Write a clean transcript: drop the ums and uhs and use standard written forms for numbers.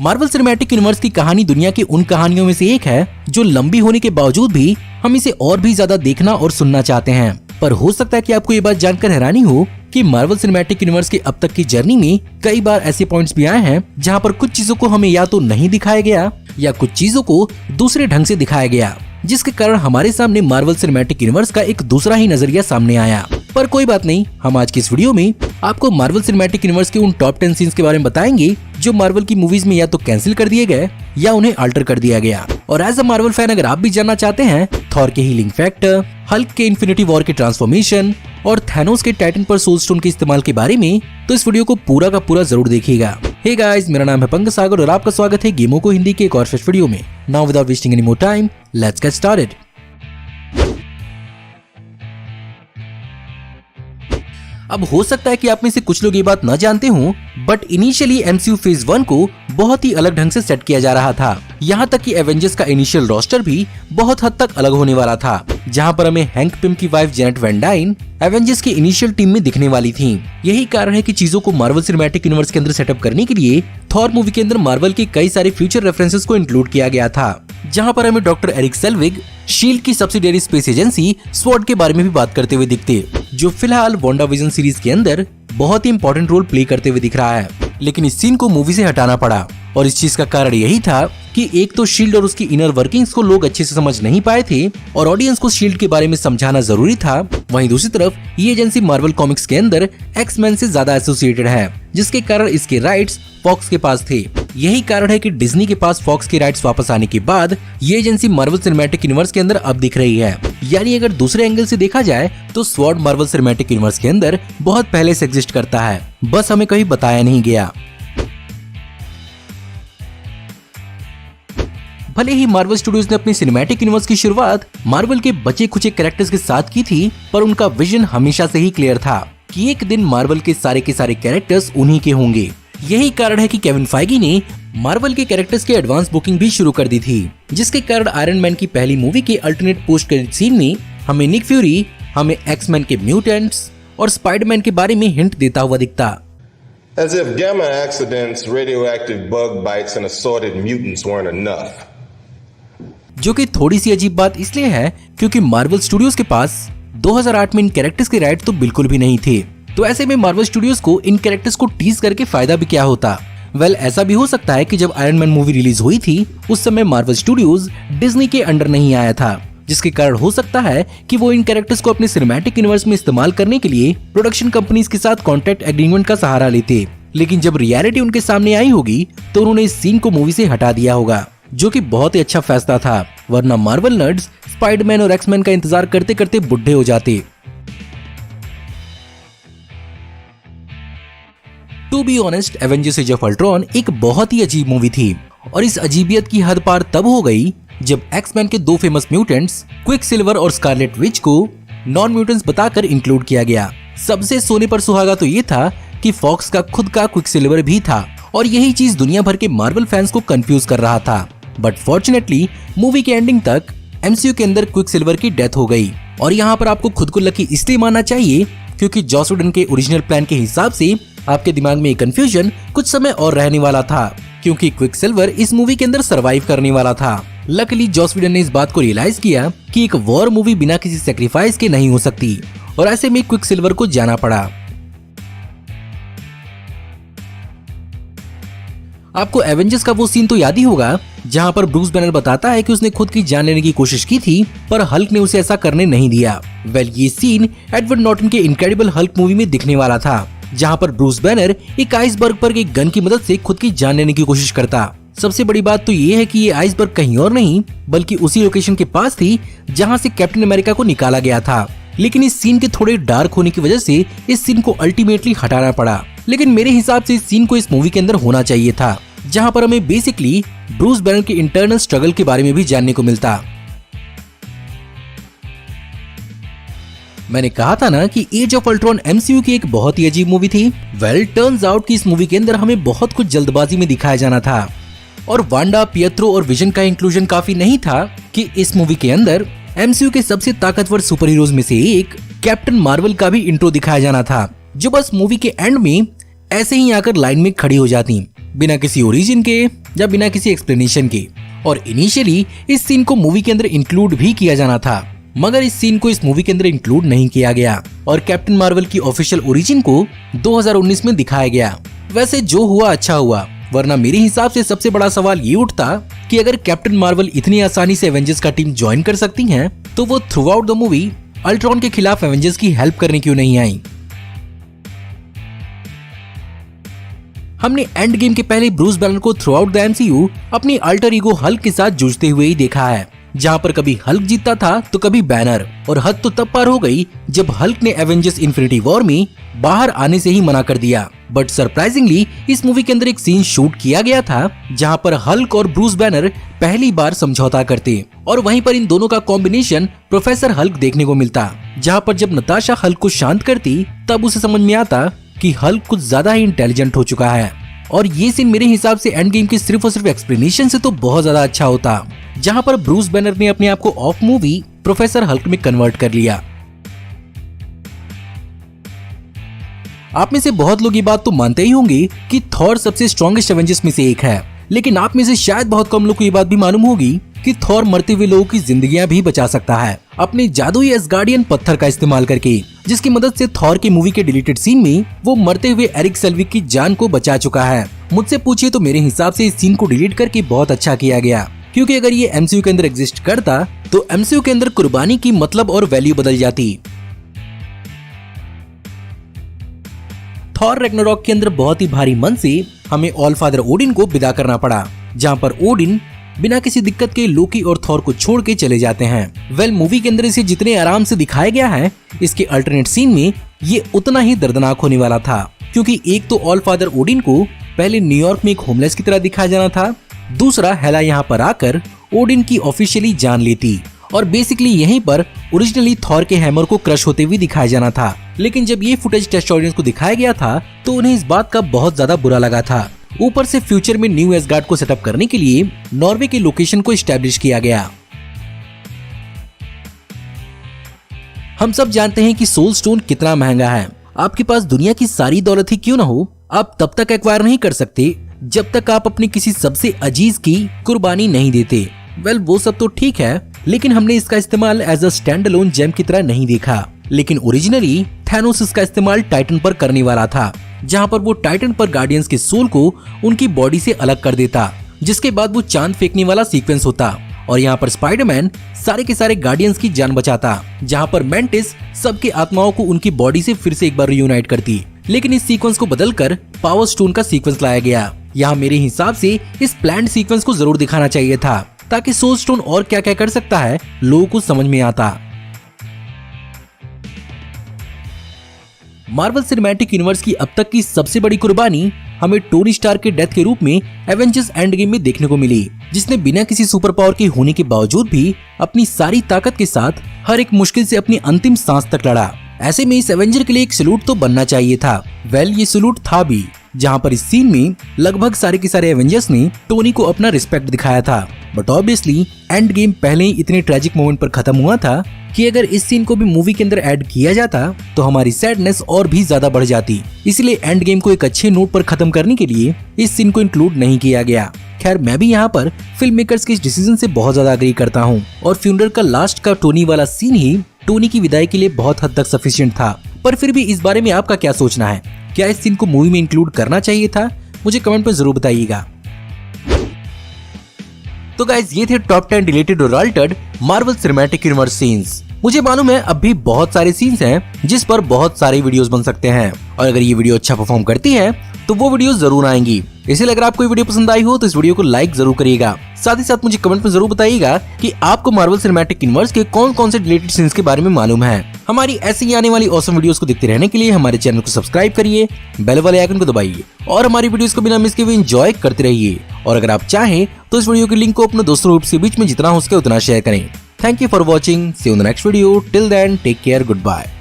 Marvel cinematic universe की कहानी दुनिया की उन कहानियों में से एक है जो लंबी होने के बावजूद भी हम इसे और भी ज्यादा देखना और सुनना चाहते हैं। पर हो सकता है कि आपको ये बात जानकर हैरानी हो कि मार्वल सिनेमैटिक यूनिवर्स की अब तक की जर्नी में कई बार ऐसे पॉइंट्स भी आए हैं जहां पर कुछ चीजों को हमें या तो नहीं दिखाया गया या कुछ चीजों को दूसरे ढंग से दिखाया गया, जिसके कारण हमारे सामने मार्वल सिनेमैटिक यूनिवर्स का एक दूसरा ही नजरिया सामने आया। पर कोई बात नहीं, हम आज की इस वीडियो में आपको मार्वल सिनेमैटिक यूनिवर्स के उन टॉप 10 सीन्स के बारे में बताएंगे जो मार्वल की मूवीज में या तो कैंसिल कर दिए गए या उन्हें अल्टर कर दिया गया। और एज अ मार्वल फैन अगर आप भी जानना चाहते हैं थॉर के हीलिंग फैक्टर, हल्क के इन्फिनिटी वॉर के ट्रांसफॉर्मेशन और थैनोस के टाइटन पर सोल स्टोन के इस्तेमाल के बारे में, तो इस वीडियो को पूरा का पूरा जरूर देखिएगा। हे गाइस, मेरा नाम है पंकज सागर और आपका स्वागत है गेमों को हिंदी के एक और फ्रेश वीडियो में। Now without wasting any more time, let's get started. अब हो सकता है कि आप में से कुछ लोग ये बात न जानते हों, बट इनिशियली एमसीयू फेज 1 को बहुत ही अलग ढंग से सेट किया जा रहा था। यहाँ तक कि एवेंजर्स का इनिशियल रोस्टर भी बहुत हद तक अलग होने वाला था, जहाँ पर हमें हैंक पिम की wife Janet Van Dyne Avengers की इनिशियल टीम में दिखने वाली थी। यही कारण है कि चीजों को मार्वल सिनेमैटिक यूनिवर्स के अंदर सेटअप करने के लिए थॉर मूवी के अंदर मार्वल के कई सारे फ्यूचर रेफरेंसेस को इंक्लूड किया गया था, जहाँ पर हमें डॉक्टर एरिक सेल्विग शील्ड की सब्सिडियरी स्पेस एजेंसी स्वॉर्ड के बारे में भी बात करते हुए दिखते, जो फिलहाल वांडाविजन सीरीज के अंदर बहुत ही इंपॉर्टेंट रोल प्ले करते हुए दिख रहा है। लेकिन इस सीन को मूवी से हटाना पड़ा और इस चीज का कारण यही था कि एक तो शील्ड और उसकी इनर वर्किंग्स को लोग अच्छे से समझ नहीं पाए थे और ऑडियंस को शील्ड के बारे में समझाना जरूरी था। वहीं दूसरी तरफ ये एजेंसी मार्वल कॉमिक्स के अंदर एक्स-मैन से ज्यादा एसोसिएटेड है, जिसके कारण इसके राइट्स फॉक्स के पास थे। यही कारण है कि डिज्नी के पास फॉक्स के राइट्स वापस आने के बाद ये एजेंसी मार्वल सिनेमैटिक यूनिवर्स के अंदर अब दिख रही है। यानी अगर दूसरे एंगल से देखा जाए तो स्वॉर्ड मार्वल सिनेमैटिक यूनिवर्स के अंदर बहुत पहले से एग्जिस्ट करता है, बस हमें कहीं बताया नहीं गया। भले ही मार्वल स्टूडियोज ने अपनी सिनेमैटिक यूनिवर्स की शुरुआत मार्वल के बचे खुचे कैरेक्टर्स के साथ की थी, पर उनका विजन हमेशा से ही क्लियर था कि एक दिन मार्वल के सारे कैरेक्टर्स उन्हीं के होंगे। यही कारण है कि केविन फाइगी ने मार्वल के कैरेक्टर्स की एडवांस बुकिंग भी शुरू कर दी थी, जिसके कारण आयरन मैन की पहली मूवी के अल्टरनेट पोस्ट क्रेडिट सीन में हमें निक फ्यूरी, हमें एक्स-मैन के म्यूटेंट्स और स्पाइडरमैन के बारे में हिंट देता हुआ दिखता। As if gamma accidents, radioactive bug bites and assorted mutants weren't enough. जो कि थोड़ी सी अजीब बात इसलिए है क्योंकि मार्वल स्टूडियोज के पास 2008 में इन कैरेक्टर्स के राइट तो बिल्कुल भी नहीं थे। तो ऐसे में मार्वल स्टूडियोज को इन कैरेक्टर्स को टीज करके फायदा भी क्या होता। वेल, ऐसा भी हो सकता है कि जब आयरन मैन मूवी रिलीज हुई थी उस समय मार्वल स्टूडियोज डिज्नी के अंडर नहीं आया था, जिसके कारण हो सकता है कि वो इन कैरेक्टर्स को अपने सिनेमैटिक यूनिवर्स में इस्तेमाल करने के लिए प्रोडक्शन कंपनीज के साथ कॉन्ट्रैक्ट एग्रीमेंट का सहारा लेते। लेकिन जब रियलिटी उनके सामने आई होगी तो उन्होंने इस सीन को मूवी से हटा दिया होगा, जो कि बहुत ही अच्छा फैसला था, वरना मार्वल नर्ड्स स्पाइडरमैन और एक्स-मैन का इंतजार करते करते बुढ़े हो जाते। To be honest, Avengers Age of Ultron एक बहुत ही अजीब मूवी थी और इस अजीबियत की हद पार तब हो गई जब एक्स-मैन के दो फेमस म्यूटेंट्स क्विक सिल्वर और स्कारलेट विच को नॉन म्यूटेंट्स बताकर इंक्लूड किया गया। सबसे सोने पर सुहागा तो ये था कि फॉक्स का खुद का क्विक सिल्वर भी था और यही चीज दुनिया भर के मार्वल फैंस को कंफ्यूज कर रहा था। बट फॉर्चुनेटली मूवी के एंडिंग तक एमसीयू के अंदर क्विक सिल्वर की डेथ हो गई और यहाँ पर आपको खुद को लकी इसलिए मानना चाहिए क्योंकि जॉस व्हेडन के ओरिजिनल प्लान के हिसाब से आपके दिमाग में ये कंफ्यूजन कुछ समय और रहने वाला था, क्योंकि क्विक सिल्वर इस मूवी के अंदर सरवाइव करने वाला था। लकीली जॉस व्हेडन ने इस बात को रियलाइज किया कि एक वॉर मूवी बिना किसी सेक्रीफाइस के नहीं हो सकती और ऐसे में क्विक सिल्वर को जाना पड़ा। आपको एवेंजर्स का वो सीन तो याद ही होगा जहां पर ब्रूस बैनर बताता है कि उसने खुद की जान लेने की कोशिश की थी पर हल्क ने उसे ऐसा करने नहीं दिया। वेल, ये सीन एडवर्ड नॉर्टन के इनक्रेडिबल हल्क मूवी में दिखने वाला था, जहां पर ब्रूस बैनर एक आइसबर्ग पर एक गन की मदद से खुद की जान लेने की कोशिश करता। सबसे बड़ी बात तो ये है कि ये आइसबर्ग कहीं और नहीं बल्कि उसी लोकेशन के पास थी जहां से कैप्टन अमेरिका को निकाला गया था। लेकिन इस सीन के थोड़े डार्क होने की वजह से इस सीन को अल्टीमेटली हटाना पड़ा। लेकिन मेरे हिसाब से इस सीन को इस मूवी के अंदर होना चाहिए था, जहां पर हमें बेसिकली ब्रूस बैनर के इंटरनल स्ट्रगल के बारे में भी जानने को मिलता। मैंने कहा था ना कि एज ऑफ अल्ट्रॉन एमसीयू की एक बहुत ही अजीब मूवी थी। वेल, टर्न्स आउट कि इस मूवी के अंदर हमें बहुत कुछ जल्दबाजी में दिखाया जाना था और वांडा, पिएट्रो और विजन का इंक्लूजन काफी नहीं था कि इस मूवी के अंदर एमसीयू के सबसे ताकतवर सुपर हीरोज में से एक कैप्टन मार्वल का भी इंट्रो दिखाया जाना था, जो बस मूवी के एंड में ऐसे ही आकर लाइन में खड़ी हो जाती। बिना किसी ओरिजिन के या बिना किसी एक्सप्लेनेशन के। और इनिशियली इस सीन को मूवी के अंदर इंक्लूड भी किया जाना था, मगर इस सीन को इस मूवी के अंदर इंक्लूड नहीं किया गया और कैप्टन मार्वल की ऑफिशियल ओरिजिन को 2019 में दिखाया गया। वैसे जो हुआ अच्छा हुआ, वरना मेरे हिसाब से सबसे बड़ा सवाल ये उठता कि अगर कैप्टन मार्वल इतनी आसानी से एवेंजर्स का टीम ज्वाइन कर सकती हैं, तो वो through out the movie Ultron के खिलाफ एवेंजर्स की हेल्प करने क्यों नहीं आई। हमने एंड गेम के पहले ब्रूस बैनर को थ्रू आउट द एमसीयू अपनी अल्टर ईगो हल्क के साथ जूझते हुए ही देखा है, जहां पर कभी हल्क जीतता था तो कभी बैनर। और हद तो तब पार हो गई जब हल्क ने एवेंजर्स इन्फिनिटी वॉर में बाहर आने से ही मना कर दिया। बट सरप्राइजिंगली इस मूवी के अंदर एक सीन शूट किया गया था जहां पर हल्क और ब्रूस बैनर पहली बार समझौता करते और वहीं पर इन दोनों का कॉम्बिनेशन प्रोफेसर हल्क देखने को मिलता, जहां पर जब नताशा हल्क को शांत करती तब उसे समझ में आता कि हल्क कुछ ज्यादा ही इंटेलिजेंट हो चुका है। और ये सीन मेरे हिसाब से एंड गेम की सिर्फ और सिर्फ एक्सप्लेनेशन से तो बहुत ज्यादा अच्छा होता, जहां पर ब्रूस बैनर ने अपने आप को ऑफ मूवी प्रोफेसर हल्क में कन्वर्ट कर लिया। आप में से बहुत लोग ये बात तो मानते ही होंगे कि थॉर सबसे स्ट्रॉन्गेस्ट एवेंजर्स में से एक है, लेकिन आप में से शायद बहुत कम लोग को ये बात भी मालूम होगी कि थॉर मरते हुए लोगों की जिंदगियां भी बचा सकता है अपने जादुई एस्गार्डियन पत्थर का इस्तेमाल करके, जिसकी मदद से थॉर की मूवी के डिलीटेड सीन में वो मरते हुए एरिक सेल्विक की जान को बचा चुका है। मुझसे पूछिए तो मेरे हिसाब से इस सीन को डिलीट करके बहुत अच्छा किया गया, क्योंकि अगर ये एमसीयू के अंदर एग्जिस्ट करता तो एमसीयू के अंदर कुर्बानी की मतलब और वैल्यू बदल जाती। थॉर रैग्नारॉक के अंदर बहुत ही भारी मन से हमें ऑल फादर ओडिन को विदा करना पड़ा, जहां पर ओडिन बिना किसी दिक्कत के लोकी और थॉर को छोड़ के चले जाते हैं। मूवी के अंदर इसे जितने आराम से दिखाया गया है, इसके अल्टरनेट सीन में ये उतना ही दर्दनाक होने वाला था, क्योंकि एक तो ऑल फादर ओडिन को पहले न्यूयॉर्क में एक होमलेस की तरह दिखाया जाना था, दूसरा हेला यहाँ पर आकर ओडिन की ऑफिशियली जान लेती और बेसिकली यहीं पर ओरिजिनली थॉर के हैमर को क्रश होते हुए दिखाया जाना था। लेकिन जब ये फुटेज टेस्ट ऑडियंस को दिखाया गया था तो उन्हें इस बात का बहुत ज्यादा बुरा लगा था। ऊपर से फ्यूचर में न्यू एसगार्ड को सेटअप करने के लिए नॉर्वे के लोकेशन को एस्टैब्लिश किया गया। हम सब जानते हैं कि सोल स्टोन कितना महंगा है। आपके पास दुनिया की सारी दौलत ही क्यों ना हो, आप तब तक एक्वायर नहीं कर सकते जब तक आप अपनी किसी सबसे अजीज की कुर्बानी नहीं देते। वो सब तो ठीक है, लेकिन हमने इसका इस्तेमाल as a standalone gem की तरह नहीं देखा। लेकिन ओरिजिनली थैनोस इसका इस्तेमाल टाइटन पर करने वाला था, जहां पर वो टाइटन पर गार्डियंस के सोल को उनकी बॉडी से अलग कर देता, जिसके बाद वो चांद फेंकने वाला सीक्वेंस होता और यहाँ पर स्पाइडरमैन सारे के सारे गार्डियंस की जान बचाता, जहां पर मेंटिस सबके आत्माओं को उनकी बॉडी से फिर से एक बार रियूनाइट करती। लेकिन इस सीक्वेंस को बदलकर पावर स्टोन का सीक्वेंस लाया गया। यहाँ मेरे हिसाब से इस प्लान्ड सीक्वेंस को जरूर दिखाना चाहिए था, ताकि सोल स्टोन और क्या क्या कर सकता है लोगों को समझ में आता। मार्वल सिनेमैटिक यूनिवर्स की अब तक की सबसे बड़ी कुर्बानी हमें टोनी स्टार्क के डेथ के रूप में एवेंजर्स एंड गेम में देखने को मिली, जिसने बिना किसी सुपर पावर के होने के बावजूद भी अपनी सारी ताकत के साथ हर एक मुश्किल से अपनी अंतिम सांस तक लड़ा। ऐसे में इस एवेंजर के लिए एक सलूट तो बनना चाहिए था। ये सलूट था भी, जहां पर इस सीन में लगभग सारे के सारे एवेंजर्स ने टोनी को अपना रिस्पेक्ट दिखाया था। बट ऑब्वियसली एंड गेम पहले ही इतने ट्रेजिक मोमेंट पर खत्म हुआ था कि अगर इस सीन को भी मूवी के अंदर ऐड किया जाता तो हमारी सैडनेस और भी ज्यादा बढ़ जाती। इसलिए एंड गेम को एक अच्छे नोट पर खत्म करने के लिए इस सीन को इंक्लूड नहीं किया गया। खैर, मैं भी यहाँ पर फिल्म मेकर्स के इस डिसीजन से बहुत ज्यादा अग्री करता हूँ और फ्यूनरल का लास्ट का टोनी वाला सीन ही टोनी की विदाई के लिए बहुत हद तक सफिशिएंट था। पर फिर भी इस बारे में आपका क्या सोचना है? क्या इस सीन को मूवी में इंक्लूड करना चाहिए था? मुझे कमेंट में जरूर बताइएगा। तो गाइस, ये थे टॉप 10 डिलीटेड और Altered Marvel cinematic universe scenes. मुझे मालूम है अब भी बहुत सारे सीन्स हैं जिस पर बहुत सारे वीडियोस बन सकते हैं, और अगर ये वीडियो अच्छा परफॉर्म करती है तो वो वीडियो जरूर आएंगी। इसलिए अगर आपको ये वीडियो पसंद आई हो तो इस वीडियो को लाइक जरूर करिएगा। साथ ही साथ मुझे कमेंट में जरूर बताइएगा कि आपको मार्वल सिनेमैटिक यूनिवर्स के कौन कौन से डिलीटेड सीन्स के बारे में मालूम है। हमारी ऐसी ही आने वाली ऑसम वीडियोस को देखते रहने के लिए हमारे चैनल को सब्सक्राइब करिए, बेल वाले आइकन को दबाइए और हमारी वीडियोस को बिना मिस किए एंजॉय करते रहिए। और अगर आप चाहें तो इस वीडियो के लिंक को अपने दोस्तों के बीच में जितना हो सके उतना शेयर करें। Thank you for watching. See you in the next video. Till then, take care. Goodbye.